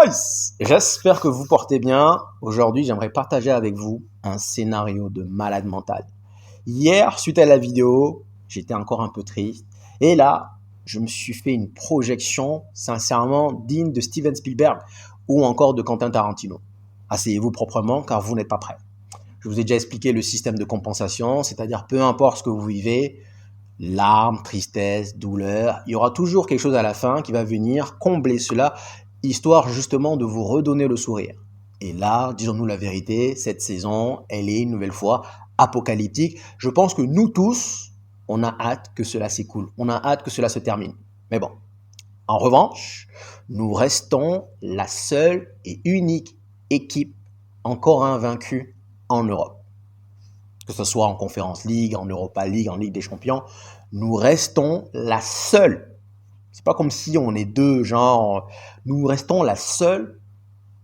boys! J'espère que vous portez bien. Aujourd'hui, j'aimerais partager avec vous un scénario de malade mental. Hier, suite à la vidéo, j'étais encore un peu triste. Et là, je me suis fait une projection sincèrement digne de Steven Spielberg ou encore de Quentin Tarantino. Asseyez-vous proprement car vous n'êtes pas prêts. Je vous ai déjà expliqué le système de compensation, c'est-à-dire peu importe ce que vous vivez, larmes, tristesse, douleur, il y aura toujours quelque chose à la fin qui va venir combler cela, histoire justement de vous redonner le sourire. Et là, disons-nous la vérité, cette saison, elle est une nouvelle fois apocalyptique. Je pense que nous tous, on a hâte que cela s'écoule, on a hâte que cela se termine. Mais bon, en revanche, nous restons la seule et unique équipe encore invaincue en Europe. Que ce soit en Conference League, en Europa League, en Ligue des Champions, nous restons la seule. C'est pas comme si on est deux, genre, nous restons la seule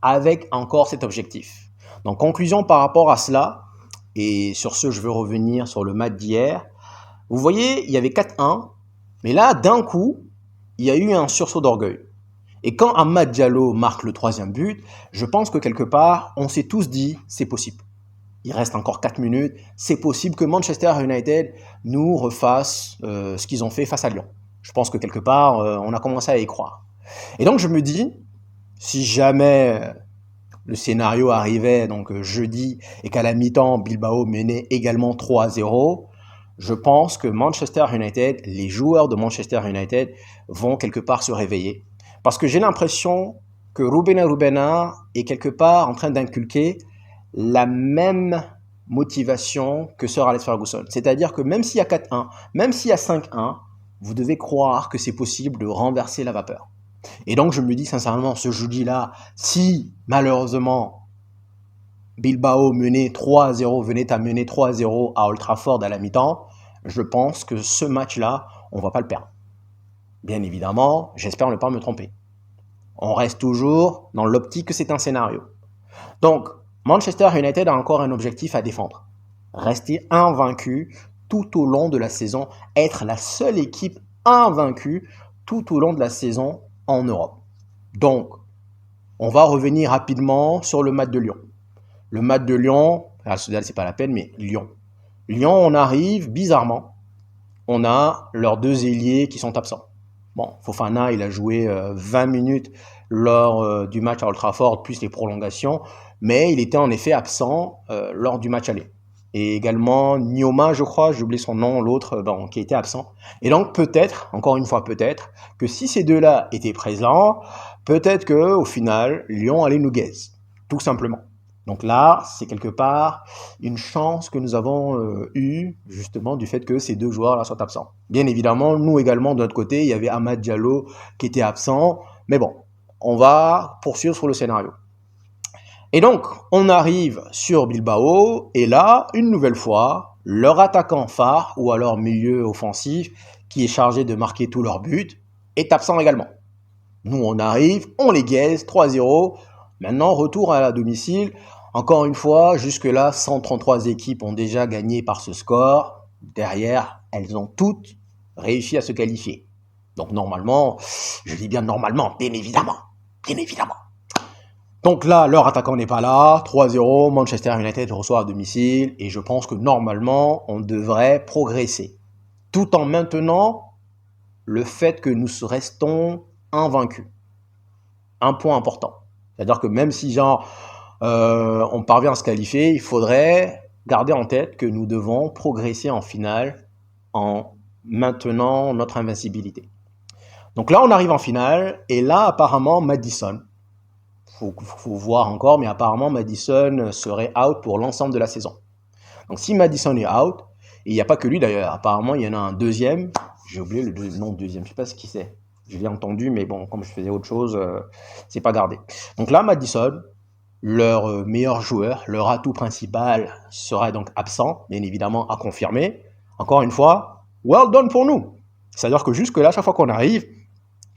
avec encore cet objectif. Donc, conclusion par rapport à cela, et sur ce, je veux revenir sur le match d'hier. Vous voyez, il y avait 4-1, mais là, d'un coup, il y a eu un sursaut d'orgueil. Et quand Amad Diallo marque le troisième but, je pense que quelque part, on s'est tous dit, c'est possible. Il reste encore 4 minutes. C'est possible que Manchester United nous refasse ce qu'ils ont fait face à Lyon. Je pense que quelque part, on a commencé à y croire. Et donc, je me dis, si jamais le scénario arrivait donc jeudi et qu'à la mi-temps, Bilbao menait également 3-0, je pense que Manchester United, les joueurs de Manchester United vont quelque part se réveiller. Parce que j'ai l'impression que Ruben Rubena est quelque part en train d'inculquer la même motivation que Sir Alex Ferguson. C'est-à-dire que même s'il y a 4-1, même s'il y a 5-1, vous devez croire que c'est possible de renverser la vapeur. Et donc je me dis sincèrement, ce jeudi-là, si malheureusement Bilbao venait à mener 3-0 à Old Trafford à la mi-temps, je pense que ce match-là, on ne va pas le perdre. Bien évidemment, j'espère ne pas me tromper. On reste toujours dans l'optique que c'est un scénario. Donc, Manchester United a encore un objectif à défendre. Rester invaincu tout au long de la saison, être la seule équipe invaincue tout au long de la saison en Europe. Donc, on va revenir rapidement sur le match de Lyon. Le match de Lyon, Real Sociedad, c'est pas la peine, mais Lyon. Lyon, on arrive, bizarrement, on a leurs deux ailiers qui sont absents. Bon, Fofana, il a joué 20 minutes lors du match à Old Trafford, plus les prolongations, mais il était en effet absent lors du match aller. Et également Nyoma, je crois, j'ai oublié son nom, l'autre, qui était absent. Et donc peut-être, encore une fois peut-être, que si ces deux-là étaient présents, peut-être qu'au final, Lyon allait nous gaze, tout simplement. Donc là, c'est quelque part une chance que nous avons eue, justement, du fait que ces deux joueurs-là soient absents. Bien évidemment, nous également, de notre côté, il y avait Amad Diallo qui était absent. Mais bon, on va poursuivre sur le scénario. Et donc, on arrive sur Bilbao, et là, une nouvelle fois, leur attaquant phare, ou alors milieu offensif, qui est chargé de marquer tous leurs buts, est absent également. Nous, on arrive, on les gaze, 3-0. Maintenant, retour à la domicile. Encore une fois, jusque-là, 133 équipes ont déjà gagné par ce score. Derrière, elles ont toutes réussi à se qualifier. Donc normalement, je dis bien normalement, bien évidemment. Donc là, leur attaquant n'est pas là. 3-0, Manchester United reçoit à domicile. Et je pense que normalement, on devrait progresser. Tout en maintenant le fait que nous restons invaincus. Un point important. C'est-à-dire que même si on parvient à se qualifier, il faudrait garder en tête que nous devons progresser en finale en maintenant notre invincibilité. Donc là, on arrive en finale, et là, apparemment, Maddison, faut voir encore, mais apparemment, Maddison serait out pour l'ensemble de la saison. Donc si Maddison est out, et il n'y a pas que lui d'ailleurs, apparemment, il y en a un deuxième, j'ai oublié le nom de deuxième, je ne sais pas ce qui c'est. Je l'ai entendu, mais bon, comme je faisais autre chose, c'est pas gardé. Donc là, Maddison, leur meilleur joueur, leur atout principal, sera donc absent, bien évidemment à confirmer. Encore une fois, well done pour nous. C'est-à-dire que jusque-là, chaque fois qu'on arrive,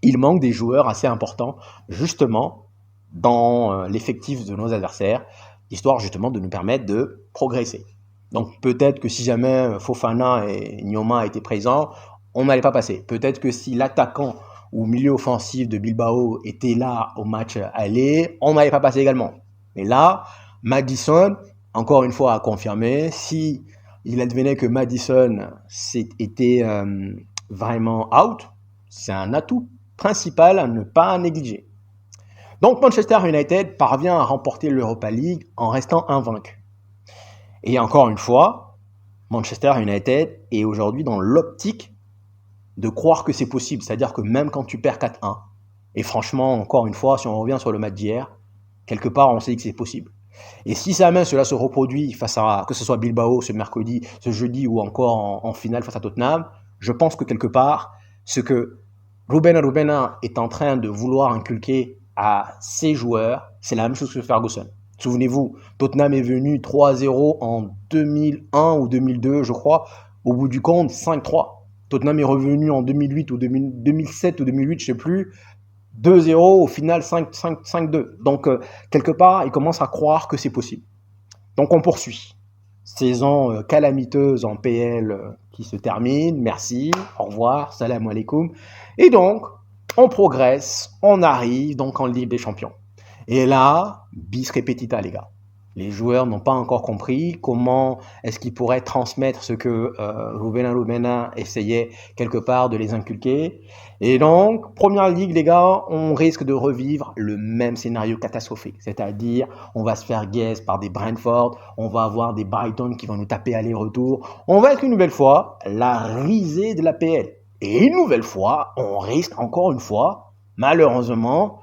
il manque des joueurs assez importants, justement, dans l'effectif de nos adversaires, histoire justement de nous permettre de progresser. Donc peut-être que si jamais Fofana et Nyoma étaient présents, on n'allait pas passer. Peut-être que si l'attaquant ou milieu offensif de Bilbao était là au match aller, on n'avait pas passé également. Mais là, Maddison, encore une fois, a confirmé, si il advenait que Maddison était vraiment out, c'est un atout principal à ne pas négliger. Donc Manchester United parvient à remporter l'Europa League en restant invaincu. Et encore une fois, Manchester United est aujourd'hui dans l'optique de croire que c'est possible. C'est-à-dire que même quand tu perds 4-1, et franchement, encore une fois, si on revient sur le match d'hier, quelque part, on sait que c'est possible. Et si jamais cela se reproduit face à, que ce soit Bilbao ce mercredi, ce jeudi ou encore en finale face à Tottenham, je pense que quelque part, ce que Rubena est en train de vouloir inculquer à ses joueurs, c'est la même chose que Ferguson. Souvenez-vous, Tottenham est venu 3-0 en 2001 ou 2002, je crois. Au bout du compte, 5-3. Tottenham est revenu en 2008 ou 2007 ou 2008, je ne sais plus. 2-0, au final 5-2. Donc, quelque part, ils commencent à croire que c'est possible. Donc, on poursuit. Saison calamiteuse en PL qui se termine. Merci, au revoir, salam alaikum. Et donc, on progresse, on arrive donc en Ligue des Champions. Et là, bis repetita, les gars. Les joueurs n'ont pas encore compris comment est-ce qu'ils pourraient transmettre ce que Rubena essayait quelque part de les inculquer. Et donc, première ligue, les gars, on risque de revivre le même scénario catastrophique. C'est-à-dire, on va se faire gaze par des Brentford, on va avoir des Brighton qui vont nous taper aller-retour. On va être une nouvelle fois la risée de la PL. Et une nouvelle fois, on risque encore une fois, malheureusement,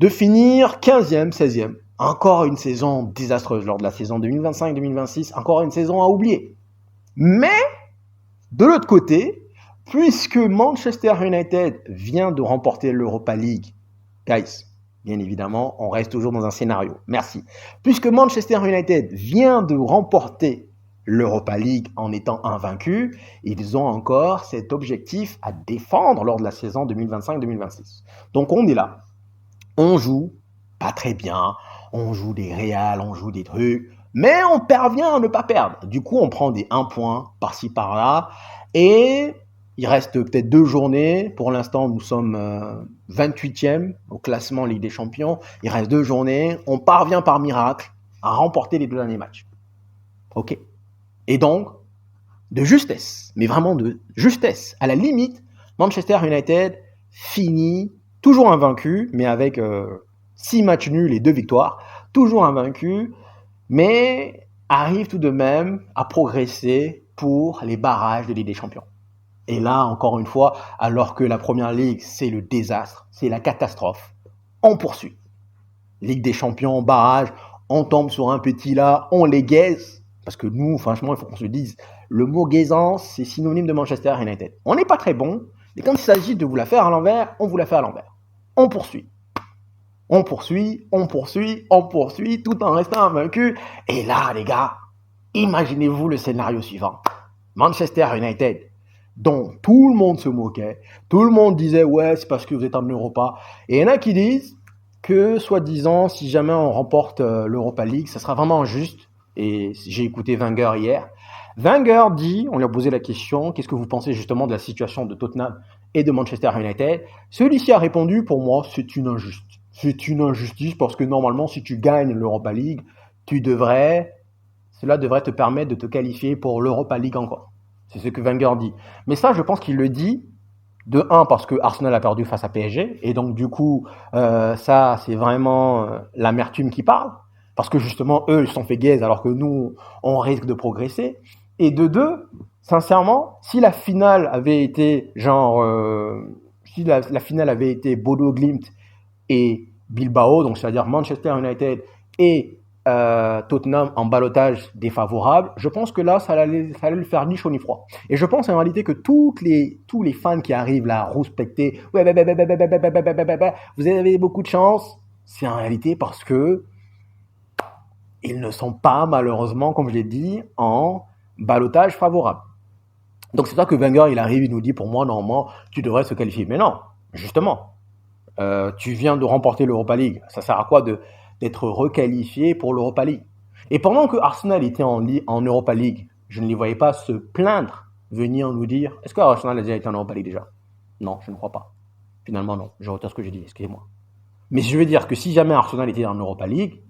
de finir 15e, 16e. Encore une saison désastreuse lors de la saison 2025-2026. Encore une saison à oublier. Mais, de l'autre côté, puisque Manchester United vient de remporter l'Europa League, guys, bien évidemment, on reste toujours dans un scénario. Merci. Puisque Manchester United vient de remporter l'Europa League en étant invaincu, ils ont encore cet objectif à défendre lors de la saison 2025-2026. Donc on est là. On joue pas très bien, on joue des réals, on joue des trucs, mais on parvient à ne pas perdre. Du coup, on prend des 1 point par-ci par-là, et il reste peut-être 2 journées. Pour l'instant, nous sommes 28e au classement Ligue des Champions. Il reste 2 journées. On parvient par miracle à remporter les 2 derniers matchs. Ok. Et donc, de justesse, mais vraiment de justesse, à la limite, Manchester United finit toujours invaincu, mais avec 6 matchs nuls et 2 victoires, toujours invaincu, mais arrive tout de même à progresser pour les barrages de Ligue des Champions. Et là, encore une fois, alors que la Première Ligue, c'est le désastre, c'est la catastrophe, on poursuit. Ligue des Champions, barrage, on tombe sur un petit là, on les gaise, parce que nous, franchement, il faut qu'on se dise, le mot gaisance, c'est synonyme de Manchester United. On n'est pas très bon, mais quand il s'agit de vous la faire à l'envers, on vous la fait à l'envers. On poursuit. On poursuit, tout en restant invaincu. Et là, les gars, imaginez-vous le scénario suivant. Manchester United, dont tout le monde se moquait, tout le monde disait « Ouais, c'est parce que vous êtes en Europa ». Et il y en a qui disent que, soi-disant, si jamais on remporte l'Europa League, ça sera vraiment injuste. Et j'ai écouté Wenger hier. Wenger dit, on lui a posé la question, qu'est-ce que vous pensez justement de la situation de Tottenham et de Manchester United? Celui-ci a répondu, pour moi, c'est une injustice. C'est une injustice parce que normalement, si tu gagnes l'Europa League, cela devrait te permettre de te qualifier pour l'Europa League encore. C'est ce que Wenger dit. Mais ça, je pense qu'il le dit, de 1, parce que Arsenal a perdu face à PSG, et donc du coup, ça, c'est vraiment l'amertume qui parle, parce que justement, eux, ils se sont fait gaze, alors que nous, on risque de progresser. Et de 2, sincèrement, si la finale avait été si la finale avait été Bodo-Glimt et Bilbao, donc c'est-à-dire Manchester United et Tottenham en ballottage défavorable, je pense que là, ça allait le faire ni chaud ni froid. Et je pense en réalité que tous les fans qui arrivent là à rouspecter, ouais, vous avez beaucoup de chance, c'est en réalité parce que ils ne sont pas, malheureusement, comme je l'ai dit, en ballottage favorable. Donc c'est ça que Wenger, il arrive, il nous dit, pour moi, normalement, tu devrais se qualifier. Mais non, justement, tu viens de remporter l'Europa League. Ça sert à quoi d'être requalifié pour l'Europa League? Et pendant que Arsenal était en Europa League, je ne les voyais pas se plaindre, venir nous dire, est-ce que Arsenal a déjà été en Europa League déjà? Non, je ne crois pas. Finalement, non. Je retire ce que j'ai dit, excusez-moi. Mais je veux dire que si jamais Arsenal était en Europa League,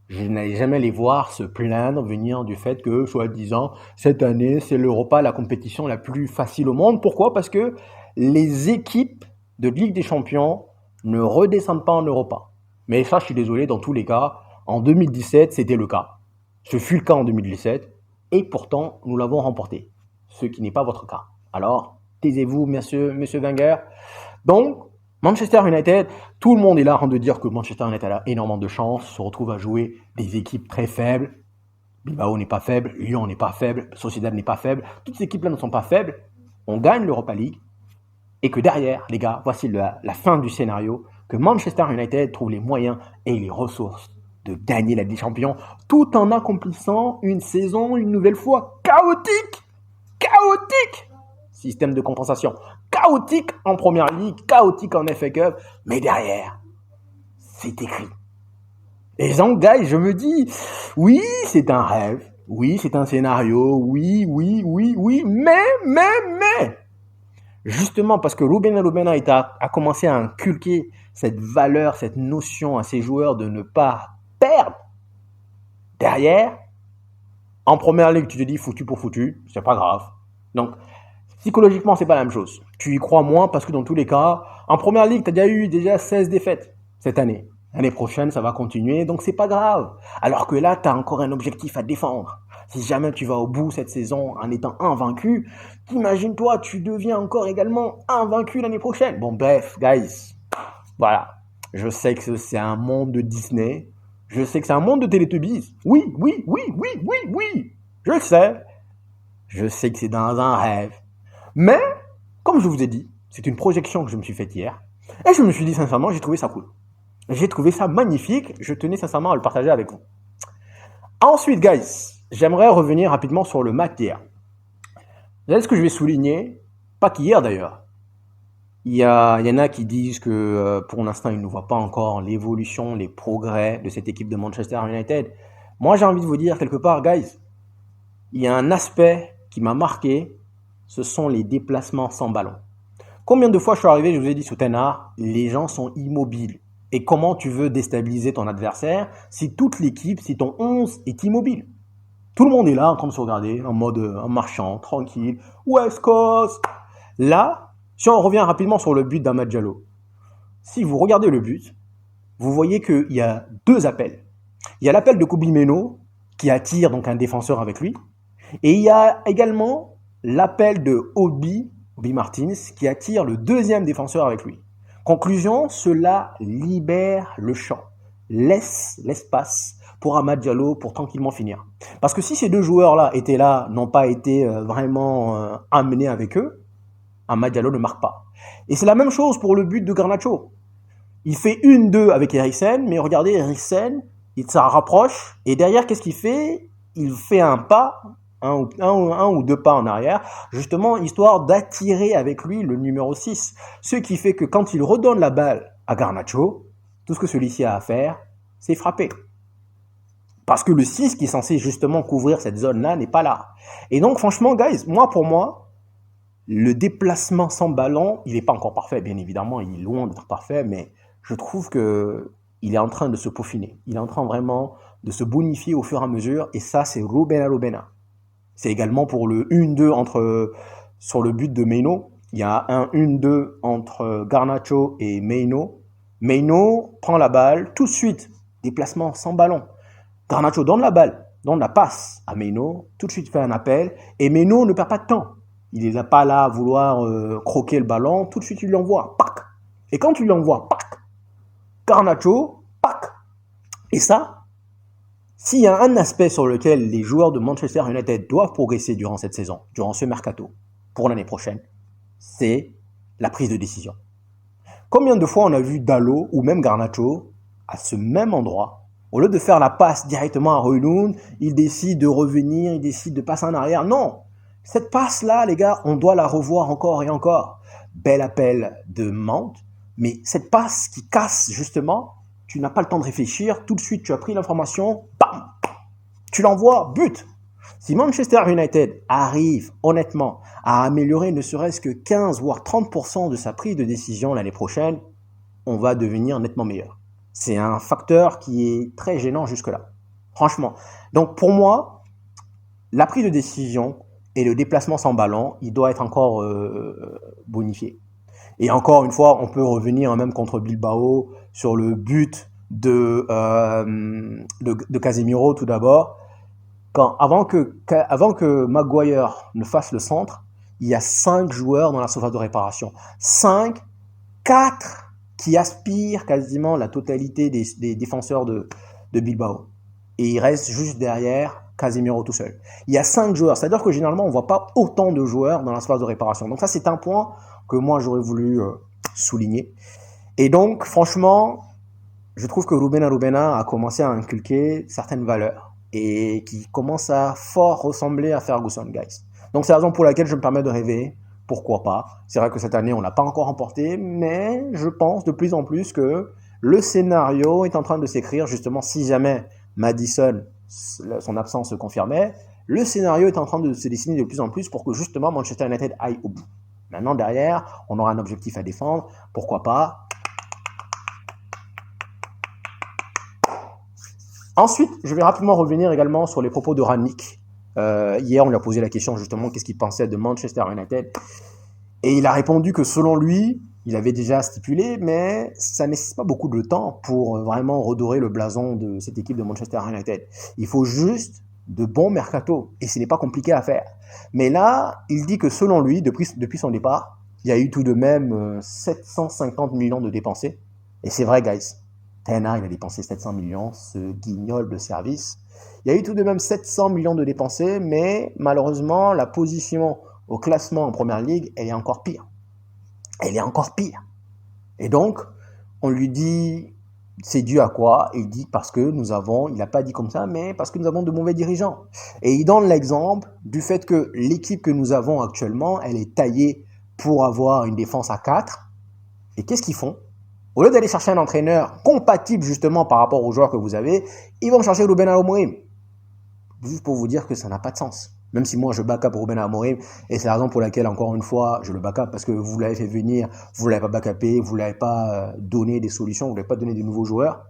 je n'allais jamais les voir se plaindre, venir du fait que, soi-disant, cette année, c'est l'Europa, la compétition la plus facile au monde. Pourquoi? Parce que les équipes de Ligue des Champions ne redescendent pas en Europa. Mais ça, je suis désolé, dans tous les cas, en 2017, c'était le cas. Ce fut le cas en 2017, et pourtant, nous l'avons remporté. Ce qui n'est pas votre cas. Alors, taisez-vous, monsieur Wenger. Donc, Manchester United, tout le monde est là en train de dire que Manchester United a énormément de chance, se retrouve à jouer des équipes très faibles. Bilbao n'est pas faible, Lyon n'est pas faible, Sociedad n'est pas faible. Toutes ces équipes-là ne sont pas faibles. On gagne l'Europa League. Et que derrière, les gars, voici la fin du scénario, que Manchester United trouve les moyens et les ressources de gagner la Ligue des Champions, tout en accomplissant une saison, une nouvelle fois, chaotique. Chaotique. Système de compensation. Chaotique en Première Ligue, chaotique en FA Cup, mais derrière, c'est écrit. Et donc, guys, je me dis, oui, c'est un rêve, oui, c'est un scénario, oui, mais, justement parce que Ruben Lubena a commencé à inculquer cette valeur, cette notion à ses joueurs de ne pas perdre, derrière, en Première Ligue, tu te dis foutu pour foutu, c'est pas grave. Donc, psychologiquement, c'est pas la même chose. Tu y crois moins parce que dans tous les cas, en Première Ligue, tu as déjà 16 défaites cette année. L'année prochaine, ça va continuer, donc c'est pas grave. Alors que là, tu as encore un objectif à défendre. Si jamais tu vas au bout cette saison en étant invaincu, imagine-toi, tu deviens encore également invaincu l'année prochaine. Bon, bref, guys, voilà. Je sais que c'est un monde de Disney. Je sais que c'est un monde de Teletubbies. Oui. Je le sais. Je sais que c'est dans un rêve. Mais, comme je vous ai dit, c'est une projection que je me suis faite hier. Et je me suis dit sincèrement, j'ai trouvé ça cool. J'ai trouvé ça magnifique. Je tenais sincèrement à le partager avec vous. Ensuite, guys, j'aimerais revenir rapidement sur le match d'hier. Vous savez ce que je vais souligner? Pas qu'hier d'ailleurs. Il y en a qui disent que pour l'instant, ils ne voient pas encore l'évolution, les progrès de cette équipe de Manchester United. Moi, j'ai envie de vous dire quelque part, guys, il y a un aspect qui m'a marqué, ce sont les déplacements sans ballon. Combien de fois je suis arrivé, je vous ai dit sous Ten Hag, les gens sont immobiles. Et comment tu veux déstabiliser ton adversaire si toute l'équipe, si ton 11 est immobile? Tout le monde est là en train de se regarder, en marchant, tranquille. West Coast. Là, si on revient rapidement sur le but d'Amad Diallo, si vous regardez le but, vous voyez qu'il y a deux appels. Il y a l'appel de Kobbie Mainoo qui attire donc un défenseur avec lui. Et il y a également l'appel de Obi Martins qui attire le deuxième défenseur avec lui. Conclusion, cela libère le champ, laisse l'espace pour Amad Diallo pour tranquillement finir. Parce que si ces deux joueurs-là étaient là, n'ont pas été vraiment amenés avec eux, Amad Diallo ne marque pas. Et c'est la même chose pour le but de Garnacho. Il fait 1-2 avec Eriksen, mais regardez, Eriksen, il s'en rapproche, et derrière, qu'est-ce qu'il fait? Il fait un pas, un ou deux pas en arrière, justement, histoire d'attirer avec lui le numéro 6. Ce qui fait que quand il redonne la balle à Garnacho, tout ce que celui-ci a à faire, c'est frapper. Parce que le 6 qui est censé justement couvrir cette zone-là n'est pas là. Et donc, franchement, guys, pour moi, le déplacement sans ballon, il n'est pas encore parfait, bien évidemment, il est loin d'être parfait, mais je trouve qu'il est en train de se peaufiner. Il est en train vraiment de se bonifier au fur et à mesure, et ça, c'est Ruben Lubena. C'est également pour le 1-2 sur le but de Mainoo. Il y a un 1-2 entre Garnacho et Mainoo. Mainoo prend la balle, tout de suite, déplacement sans ballon. Garnacho donne la balle, donne la passe à Mainoo, tout de suite fait un appel, et Mainoo ne perd pas de temps. Il n'est pas là à vouloir croquer le ballon, tout de suite il lui envoie, pac. Et quand tu lui envoies, pac, Garnacho, pac. Et ça, s'il y a un aspect sur lequel les joueurs de Manchester United doivent progresser durant cette saison, durant ce mercato, pour l'année prochaine, c'est la prise de décision. Combien de fois on a vu Dalot ou même Garnacho à ce même endroit, au lieu de faire la passe directement à Højlund, il décide de revenir, il décide de passer en arrière. Non, cette passe-là, les gars, on doit la revoir encore et encore. Bel appel de Mount, mais cette passe qui casse justement, tu n'as pas le temps de réfléchir, tout de suite tu as pris l'information, bam, tu l'envoies, but. Si Manchester United arrive honnêtement à améliorer ne serait-ce que 15 voire 30% de sa prise de décision l'année prochaine, on va devenir nettement meilleur. C'est un facteur qui est très gênant jusque-là. Franchement. Donc pour moi, la prise de décision et le déplacement sans ballon, il doit être encore bonifié. Et encore une fois, on peut revenir même contre Bilbao sur le but de Casemiro tout d'abord. Avant que Maguire ne fasse le centre, il y a 5 joueurs dans la surface de réparation. 5, 4 qui aspirent quasiment la totalité des défenseurs de Bilbao. Et il reste juste derrière Casemiro tout seul. Il y a 5 joueurs, c'est-à-dire que généralement on ne voit pas autant de joueurs dans la surface de réparation. Donc ça c'est un point que moi j'aurais voulu souligner. Et donc franchement, je trouve que Ruben Arubena a commencé à inculquer certaines valeurs et qui commence à fort ressembler à Ferguson, guys. Donc c'est la raison pour laquelle je me permets de rêver. Pourquoi pas? C'est vrai que cette année on n'a pas encore remporté, mais je pense de plus en plus que le scénario est en train de s'écrire. Justement, si jamais Maddison, son absence se confirmait, le scénario est en train de se dessiner de plus en plus pour que justement Manchester United aille au bout. Maintenant derrière, on aura un objectif à défendre. Pourquoi pas? Ensuite, je vais rapidement revenir également sur les propos de Rangnick. Hier, on lui a posé la question justement qu'est-ce qu'il pensait de Manchester United. Et il a répondu que selon lui, il avait déjà stipulé, mais ça ne nécessite pas beaucoup de temps pour vraiment redorer le blason de cette équipe de Manchester United. Il faut juste de bons mercato, et ce n'est pas compliqué à faire. Mais là, il dit que selon lui, depuis son départ, il y a eu tout de même 750 millions de dépensés. Et c'est vrai, guys. Ten Hag, il a dépensé 700 millions, ce guignol de service. Il y a eu tout de même 700 millions de dépensés, mais malheureusement, la position au classement en Première Ligue, elle est encore pire. Elle est encore pire. Et donc, on lui dit, c'est dû à quoi? Il dit parce que il n'a pas dit comme ça, mais parce que nous avons de mauvais dirigeants. Et il donne l'exemple du fait que l'équipe que nous avons actuellement, elle est taillée pour avoir une défense à 4. Et qu'est-ce qu'ils font? Au lieu d'aller chercher un entraîneur compatible justement par rapport aux joueurs que vous avez, ils vont chercher Ruben Amorim. Juste pour vous dire que ça n'a pas de sens. Même si moi je back-up Ruben Amorim, et c'est la raison pour laquelle encore une fois je le back-up, parce que vous l'avez fait venir, vous ne l'avez pas back-upé, vous ne l'avez pas donné des solutions, vous ne l'avez pas donné des nouveaux joueurs.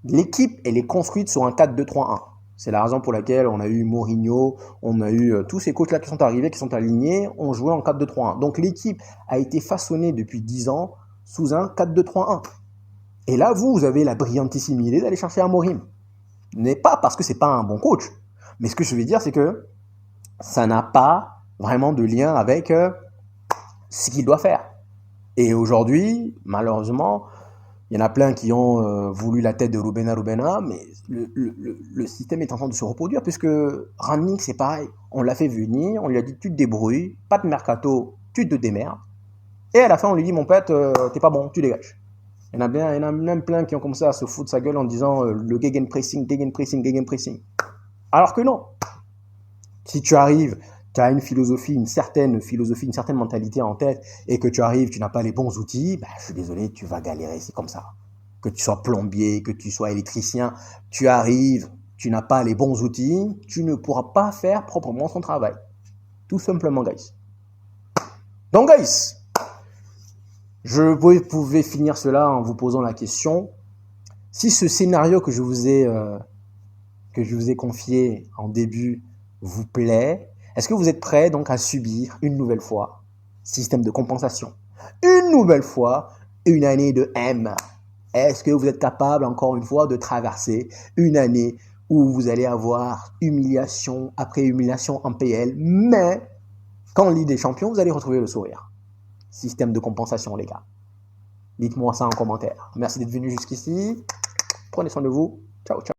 L'équipe, elle est construite sur un 4-2-3-1. C'est la raison pour laquelle on a eu Mourinho, on a eu tous ces coachs-là qui sont arrivés, qui sont alignés, on jouait en 4-2-3-1. Donc l'équipe a été façonnée depuis 10 ans sous un 4-2-3-1. Et là, vous avez la brillantissime idée d'aller chercher Amorim. n'est pas parce que c'est pas un bon coach. Mais ce que je veux dire, c'est que ça n'a pas vraiment de lien avec ce qu'il doit faire. Et aujourd'hui, malheureusement, il y en a plein qui ont voulu la tête de Rubena, mais le système est en train de se reproduire, puisque Rangnick, c'est pareil. On l'a fait venir, on lui a dit tu te débrouilles, pas de mercato, tu te démerdes. Et à la fin, on lui dit mon pote, t'es pas bon, tu dégages. Il y en a même plein qui ont commencé à se foutre sa gueule en disant le gegenpressing. Alors que non. Si tu arrives, tu as une certaine philosophie, une certaine mentalité en tête, et que tu arrives, tu n'as pas les bons outils, je suis désolé, tu vas galérer, c'est comme ça. Que tu sois plombier, que tu sois électricien, tu arrives, tu n'as pas les bons outils, tu ne pourras pas faire proprement son travail. Tout simplement, guys. Donc, guys, je pouvais finir cela en vous posant la question. Si ce scénario que je vous ai confié en début vous plaît, est-ce que vous êtes prêts donc à subir une nouvelle fois système de compensation, une nouvelle fois une année de M? Est-ce que vous êtes capable encore une fois de traverser une année où vous allez avoir humiliation après humiliation en PL, mais qu'en Ligue des Champions, vous allez retrouver le sourire? Système de compensation, les gars. Dites-moi ça en commentaire. Merci d'être venu jusqu'ici. Prenez soin de vous. Ciao, ciao.